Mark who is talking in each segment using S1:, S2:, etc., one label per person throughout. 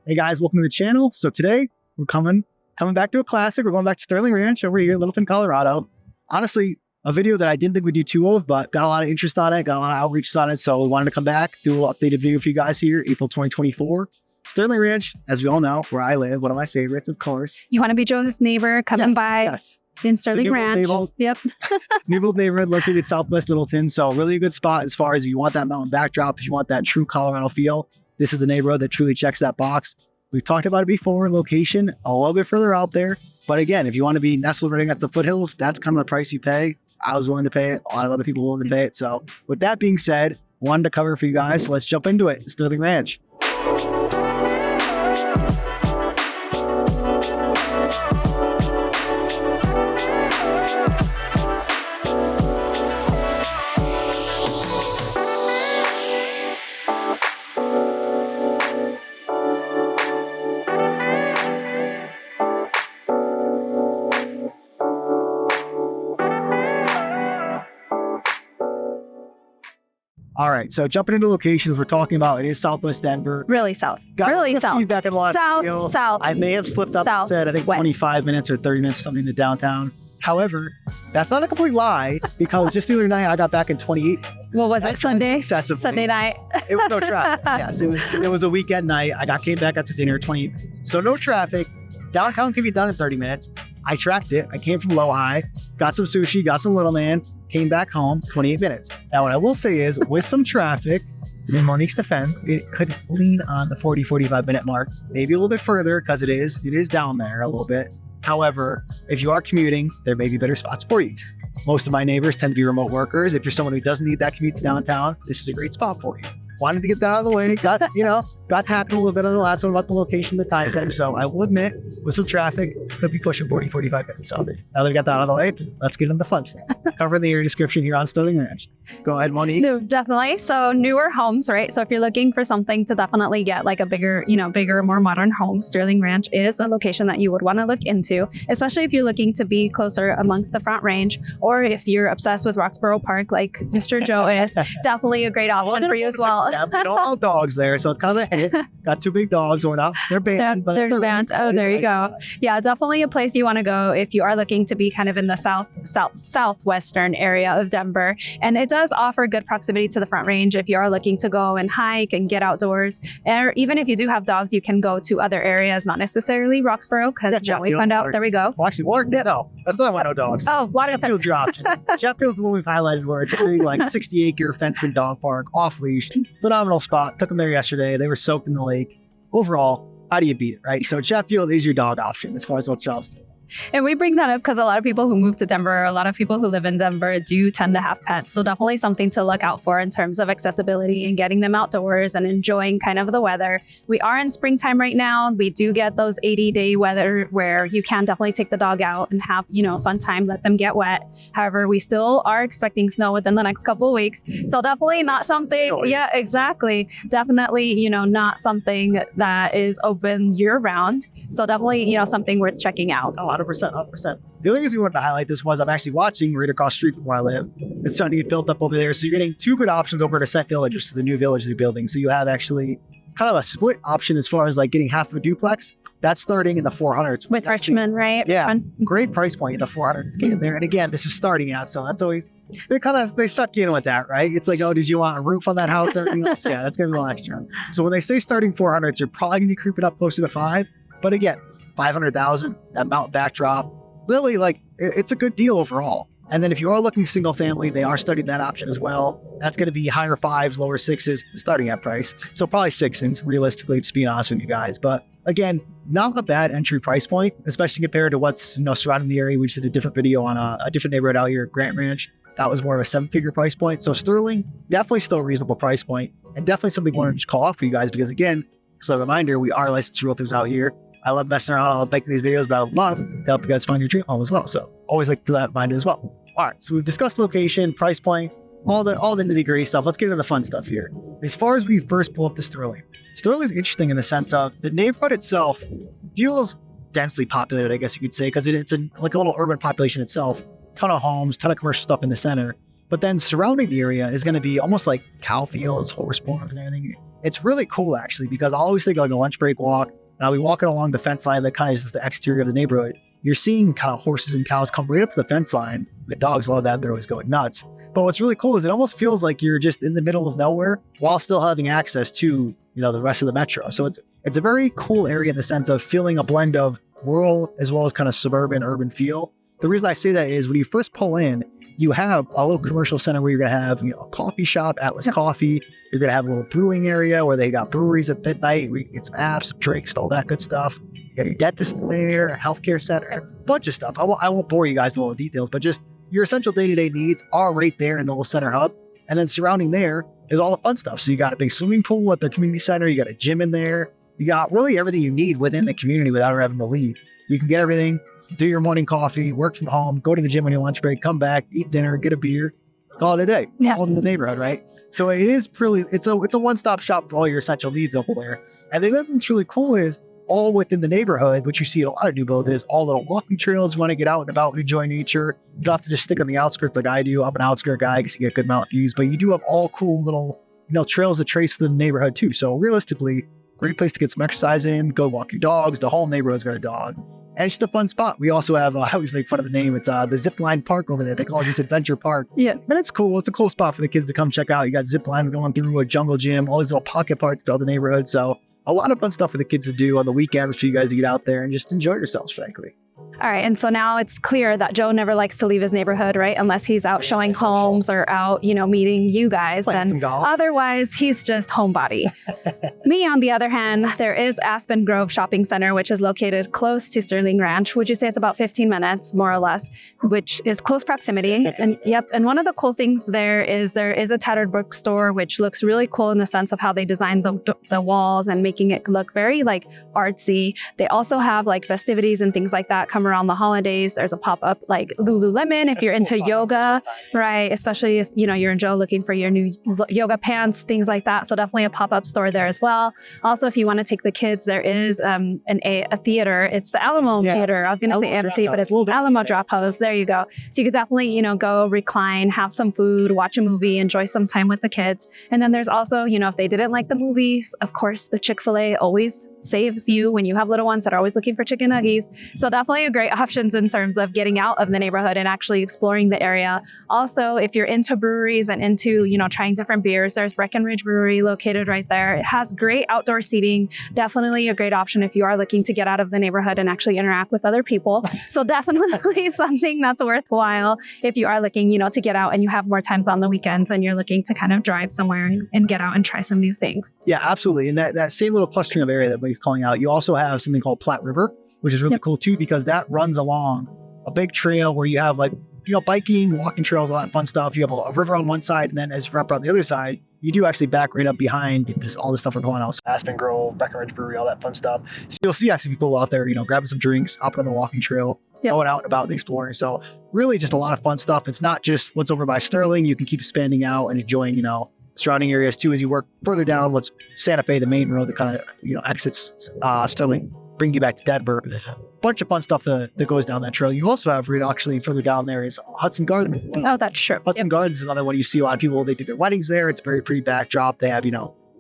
S1: Hey guys, welcome to the channel. So today we're coming back to a classic. We're going back to Sterling Ranch over here in Littleton, Colorado. Honestly, a video that I didn't think we'd do too of, but got a lot of interest on it, got a lot of outreach on it. So we wanted to come back, do a little updated video for you guys here, April 2024. Sterling Ranch, as we all know, where I live, one of my favorites, of course.
S2: You want to be Joe's neighbor, coming by.
S1: Yes.
S2: In Sterling Ranch. Yep.
S1: New neighborhood located southwest Littleton. So really a good spot as far as if you want that mountain backdrop, if you want that true Colorado feel. This is the neighborhood that truly checks that box. We've talked about it before, location a little bit further out there. But again, if you want to be nestled right at the foothills, that's kind of the price you pay. I was willing to pay it. A lot of other people willing to pay it. So with that being said, wanted to cover for you guys. So let's jump into it. Sterling Ranch. All right, so jumping into locations we're talking about, it is Southwest Denver.
S2: Really south.
S1: Got
S2: really south.
S1: Feedback in the last video.
S2: South.
S1: I may have slipped up and said, I think 25 minutes or 30 minutes, something to downtown. However, that's not a complete lie because just the other night I got back in 28 minutes.
S2: What was it, Sunday?
S1: Excessively.
S2: Sunday night.
S1: It was no traffic. Yes, it was a weekend night. Came back out to dinner 28 minutes. So no traffic. Downtown can be done in 30 minutes. I tracked it. I came from Low High, got some sushi, got some Little Man, came back home, 28 minutes. Now, what I will say is with some traffic, in Monique's defense, it could lean on the 40, 45 minute mark, maybe a little bit further because it is down there a little bit. However, if you are commuting, there may be better spots for you. Most of my neighbors tend to be remote workers. If you're someone who doesn't need that commute to downtown, this is a great spot for you. Wanted to get that out of the way, got hacked a little bit on the last one about the location, the time frame. So I will admit, with some traffic, could be pushing 40, 45 minutes on it. Now that we got that out of the way, let's get into the fun stuff. Covering the area description here on Sterling Ranch. Go ahead, Monique.
S2: No, definitely. So newer homes, right? So if you're looking for something to definitely get like a bigger, more modern home, Sterling Ranch is a location that you would want to look into, especially if you're looking to be closer amongst the Front Range, or if you're obsessed with Roxborough Park, like Mr. Joe is, definitely a great option for you as well.
S1: All dogs there, so it's kind of a hit. Got two big dogs going out. They're banned.
S2: They're banned. Oh, there you go. Yeah, definitely a place you want to go if you are looking to be kind of in the southwestern area of Denver. And it does offer good proximity to the Front Range if you are looking to go and hike and get outdoors. Or even if you do have dogs, you can go to other areas, not necessarily Roxborough, because we found out. There we go.
S1: Well, actually, no, that's not why no dogs.
S2: Oh,
S1: Sheffield dropped. Sheffield's the one we've highlighted where it's a big, 60-acre fenced-in dog park, off-leash, phenomenal spot. Took them there yesterday. They were soaked in the lake. Overall, how do you beat it, right? So Sheffield is your dog option as far as what's else.
S2: And we bring that up because a lot of people who move to Denver, a lot of people who live in Denver do tend to have pets. So definitely something to look out for in terms of accessibility and getting them outdoors and enjoying kind of the weather. We are in springtime right now. We do get those 80-day weather where you can definitely take the dog out and have, a fun time, let them get wet. However, we still are expecting snow within the next couple of weeks. So definitely not something, yeah, exactly. Definitely, not something that is open year round. So definitely, something worth checking out.
S1: 100%. The other reason we wanted to highlight this was I'm actually watching right across the street from where I live. It's starting to get built up over there. So you're getting two good options over at Ascent Village, which is the new village they're building. So you have actually kind of a split option as far as getting half of a duplex. That's starting in the 400s.
S2: With Richmond, right?
S1: Yeah, great price point in the 400s to get in there. And again, this is starting out, so that's always, they suck you in with that, right? It's like, oh, did you want a roof on that house? Everything else? Yeah, that's going to be a little extra. So when they say starting 400s, you're probably going to creep it up closer to 5. But again, 500,000, that mountain backdrop, really it's a good deal overall. And then if you are looking single family, they are studying that option as well. That's going to be higher 5s, lower 6s, starting at price. So probably 6s, realistically, just being honest with you guys. But again, not a bad entry price point, especially compared to what's surrounding the area. We just did a different video on a different neighborhood out here at Grant Ranch. That was more of a 7-figure price point. So Sterling, definitely still a reasonable price point, and definitely something we want to just call out for you guys because again, so a reminder, we are licensed realtors out here. I love messing around. I love making these videos, but I love to help you guys find your dream home as well. So always like to that in mind as well. All right, so we've discussed location, price point, all the nitty gritty stuff. Let's get into the fun stuff here. As far as we first pull up to Sterling is interesting in the sense of the neighborhood itself feels densely populated, I guess you could say, because it's a little urban population itself. Ton of homes, ton of commercial stuff in the center. But then surrounding the area is going to be almost like cow fields, horse farms, and everything. it's really cool actually, because I always think like a lunch break walk, and I'll be walking along the fence line that kind of is the exterior of the neighborhood. You're seeing kind of horses and cows come right up to the fence line. The dogs love that. They're always going nuts. But what's really cool is it almost feels like you're just in the middle of nowhere while still having access to, the rest of the metro. So it's a very cool area in the sense of feeling a blend of rural as well as kind of suburban, urban feel. The reason I say that is when you first pull in, you have a little commercial center where you're going to have, a coffee shop, Atlas Coffee. You're going to have a little brewing area where they got breweries at midnight. We can get some apps, drinks, all that good stuff. You got your dentist there, a healthcare center, a bunch of stuff. I won't bore you guys with all the details, but just your essential day-to-day needs are right there in the little center hub. And then surrounding there is all the fun stuff. So you got a big swimming pool at the community center. You got a gym in there. You got really everything you need within the community without having to leave. You can get everything, do your morning coffee, work from home, go to the gym on your lunch break, come back, eat dinner, get a beer, call it a day.
S2: Yeah.
S1: All in the neighborhood, right? So it is really, it's a one-stop shop for all your essential needs over there. And the other thing that's really cool is all within the neighborhood, which you see a lot of new builds, is all little walking trails. You want to get out and about and enjoy nature. You don't have to just stick on the outskirts like I do. I'm an outskirt guy because you get good amount of views, but you do have all cool little, trails to trace for the neighborhood too. So realistically, great place to get some exercise in, go walk your dogs. The whole neighborhood's got a dog. And it's just a fun spot. We also have, I always make fun of the name. It's the zip line park over there. They call it just Adventure Park.
S2: Yeah.
S1: And it's cool. It's a cool spot for the kids to come check out. You got zip lines going through, a jungle gym, all these little pocket parks throughout the neighborhood. So a lot of fun stuff for the kids to do on the weekends for you guys to get out there and just enjoy yourselves, frankly.
S2: All right. And so now it's clear that Joe never likes to leave his neighborhood, right? Unless he's out showing homes or out, meeting you guys.
S1: Playing some
S2: Then
S1: golf.
S2: otherwise, he's just homebody. Me, on the other hand, there is Aspen Grove Shopping Center, which is located close to Sterling Ranch. Would you say it's about 15 minutes, more or less, which is close proximity? And yep. And one of the cool things there is a tattered bookstore, which looks really cool in the sense of how they designed the walls and making it look very like artsy. They also have like festivities and things like that come around the holidays. There's a pop-up like Lululemon if you're into yoga, right? Especially if you're in Joe looking for your new yoga pants, things like that. So definitely a pop-up store there as well. Also, if you want to take the kids, there is a theater. It's the Alamo Theater. I was going to say AMC, but it's Alamo Drop House. There you go. So you could definitely go recline, have some food, watch a movie, enjoy some time with the kids. And then there's also if they didn't like the movies, of course the Chick-fil-A always saves you when you have little ones that are always looking for chicken nuggets. So definitely a great options in terms of getting out of the neighborhood and actually exploring the area. Also, if you're into breweries and into, trying different beers, there's Breckenridge Brewery located right there. It has great outdoor seating. Definitely a great option if you are looking to get out of the neighborhood and actually interact with other people. So definitely something that's worthwhile if you are looking, to get out and you have more times on the weekends and you're looking to kind of drive somewhere and get out and try some new things.
S1: Yeah, absolutely. And that same little clustering of area that we're calling out, you also have something called Platte River, which is really cool too, because that runs along a big trail where you have like, biking, walking trails, all that fun stuff. You have a river on one side, and then as you wrap around the other side, you do actually back right up behind all the stuff we're going on. So Aspen Grove, Breckenridge Brewery, all that fun stuff. So you'll see actually people out there, grabbing some drinks, hopping on the walking trail, going out and about and exploring. So really just a lot of fun stuff. It's not just what's over by Sterling. You can keep expanding out and enjoying, surrounding areas too as you work further down what's Santa Fe, the main road that kind of, exits Sterling, bring you back to Denver. Bunch of fun stuff that goes down that trail. You also have actually further down there is Hudson Gardens.
S2: Oh, that's true.
S1: Hudson Gardens is another one you see a lot of people, they do their weddings there. It's a very pretty backdrop. They have,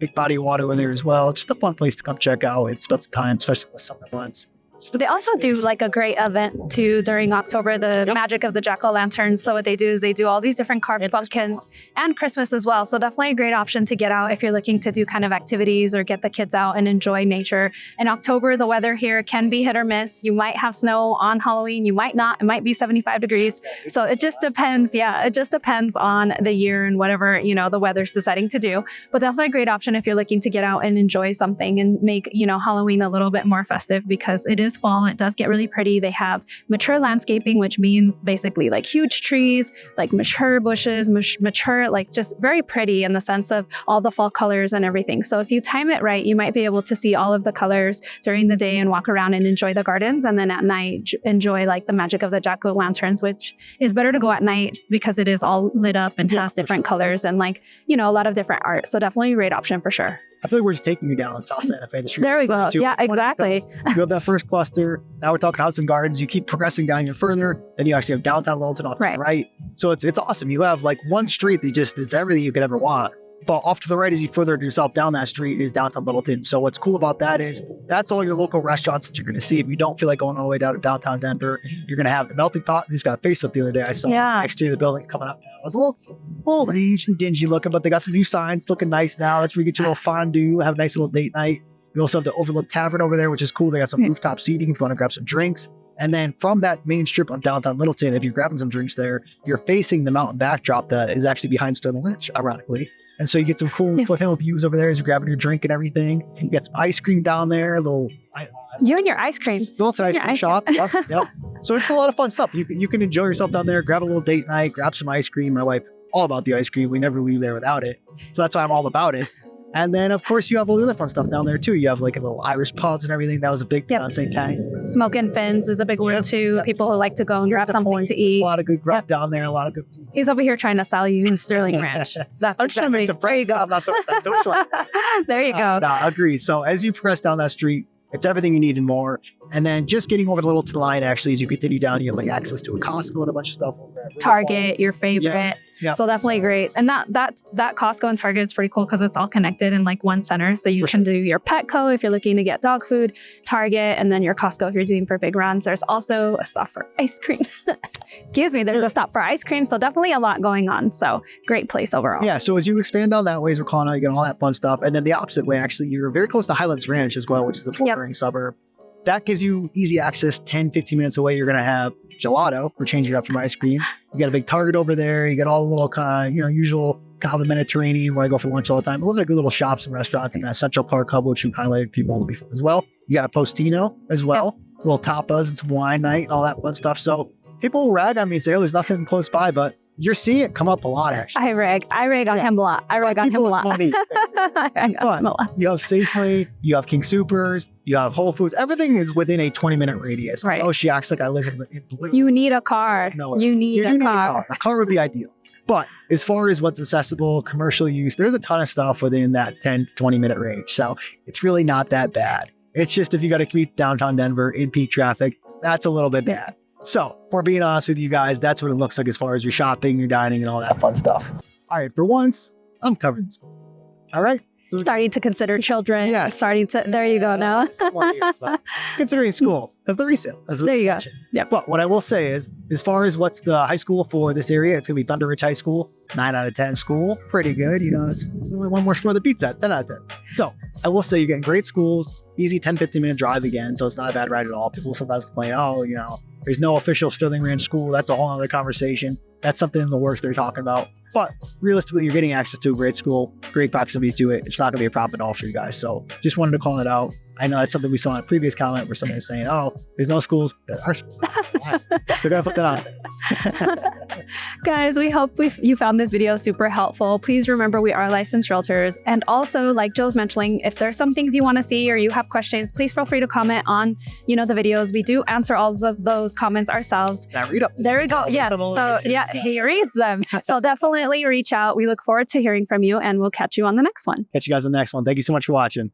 S1: big body of water over there as well. It's just a fun place to come check out and spend some time, especially in the summer months.
S2: They also do like a great event too during October, the Magic of the Jack-o'-lanterns. So what they do is they do all these different carved pumpkins and Christmas as well. So definitely a great option to get out if you're looking to do kind of activities or get the kids out and enjoy nature. In October, the weather here can be hit or miss. You might have snow on Halloween. You might not. It might be 75 degrees. So it just depends. Yeah, it just depends on the year and whatever, the weather's deciding to do. But definitely a great option if you're looking to get out and enjoy something and make, Halloween a little bit more festive because it is fall. It does get really pretty. They have mature landscaping, which means basically like huge trees, like mature bushes, mature, like just very pretty in the sense of all the fall colors and everything. So if you time it right, you might be able to see all of the colors during the day and walk around and enjoy the gardens. And then at night, enjoy like the magic of the jack-o'-lanterns, which is better to go at night because it is all lit up and has different colors and like, a lot of different art. So definitely a great option for sure.
S1: I feel like we're just taking you down on South Santa Fe. The street
S2: there we go. Yeah, exactly.
S1: You have that first cluster. Now we're talking Hudson Gardens. You keep progressing down even further. Then you actually have downtown Littleton off to the right. So it's awesome. You have like one street that it's everything you could ever want. But off to the right, as you further yourself down that street, is downtown Littleton. So what's cool about that is that's all your local restaurants that you're going to see. If you don't feel like going all the way down to downtown Denver, you're going to have the Melting Pot. He's got a facelift the other day. I saw next to the buildings coming up now. It was a little old age and dingy looking, but they got some new signs looking nice now. That's where you get your little fondue, have a nice little date night. You also have the Overlook Tavern over there, which is cool. They got some rooftop seating if you want to grab some drinks. And then from that main strip of downtown Littleton, if you're grabbing some drinks there, you're facing the mountain backdrop that is actually behind Sterling Ranch, ironically. And so you get some cool foothill views over there as you're grabbing your drink and everything. You get some ice cream down there, a little...
S2: You and your ice cream.
S1: Go to an ice cream shop. Yep. So it's a lot of fun stuff. You can enjoy yourself down there, grab a little date night, grab some ice cream. My wife, all about the ice cream. We never leave there without it. So that's why I'm all about it. And then, of course, you have all the other fun stuff down there, too. You have like a little Irish pubs and everything. That was a big thing on St. Patty's.
S2: Smoking Fins is a big one, too. People who like to go and grab something to eat.
S1: A lot of good grub down there, a lot of good food.
S2: He's over here trying to sell you Sterling Ranch.
S1: I'm just trying to make some friends.
S2: There you go. There you go.
S1: No, agreed. So as you progress down that street, it's everything you need and more. And then just getting over the Littleton line, actually, as you continue down, you have like access to a Costco and a bunch of stuff over there.
S2: Target, your favorite.
S1: Yeah.
S2: So definitely great. And that Costco and Target is pretty cool because it's all connected in like one center. So you can do your Petco if you're looking to get dog food, Target, and then your Costco if you're doing for big runs. There's also a stop for ice cream. Excuse me. There's a stop for ice cream. So definitely a lot going on. So great place overall.
S1: Yeah. So as you expand down that way, as we're calling out, you get all that fun stuff. And then the opposite way, actually, you're very close to Highlands Ranch as well, which is a bordering suburb. That gives you easy access. 10, 15 minutes away, you're going to have gelato for changing up from ice cream. You got a big Target over there. You got all the little kind of, usual kind of Mediterranean where I go for lunch all the time. A lot of good little shops and restaurants in that Central Park Hub, which we've highlighted people before as well. You got a Postino as well. Little tapas and some wine night and all that fun stuff. So people will rag on me and say, oh, there's nothing close by, but you're seeing it come up a lot, actually.
S2: I rag on him a lot. I rag on him a lot.
S1: You have Safeway, you have King Soopers, you have Whole Foods. Everything is within a 20-minute radius.
S2: Right.
S1: Oh, she acts like I live in
S2: You need a car. You need a car.
S1: A car would be ideal. But as far as what's accessible, commercial use, there's a ton of stuff within that 10 to 20-minute range. So it's really not that bad. It's just if you got to commute to downtown Denver in peak traffic, that's a little bit bad. So, for being honest with you guys, that's what it looks like as far as your shopping, your dining, and all that fun stuff. All right, for once, I'm covered in school. All right? So
S2: starting to consider children.
S1: Yeah.
S2: There you go now.
S1: Considering schools, because the resale.
S2: There you go.
S1: Yeah. But what I will say is, as far as what's the high school for this area, it's going to be Thunder Ridge High School, 9 out of 10 school. Pretty good. It's only one more score that beats that, 10 out of 10. So I will say you're getting great schools, easy 10, 15-minute drive again. So it's not a bad ride at all. People sometimes complain, there's no official Sterling Ranch school. That's a whole other conversation. That's something in the works they're talking about. But realistically, you're getting access to a great school, great proximity to it. It's not going to be a problem at all for you guys. So just wanted to call it out. I know that's something we saw in a previous comment where somebody was saying, oh, there's no schools. There are schools. They're going to put that on.
S2: Guys, we hope you found this video super helpful. Please remember we are licensed realtors. And also, like Joe's mentioning, if there's some things you want to see or you have questions, please feel free to comment on, the videos. We do answer all of those comments ourselves.
S1: Now read up.
S2: There we go. Yes. So he reads them. So definitely reach out. We look forward to hearing from you and we'll catch you on the next one.
S1: Catch you guys on the next one. Thank you so much for watching.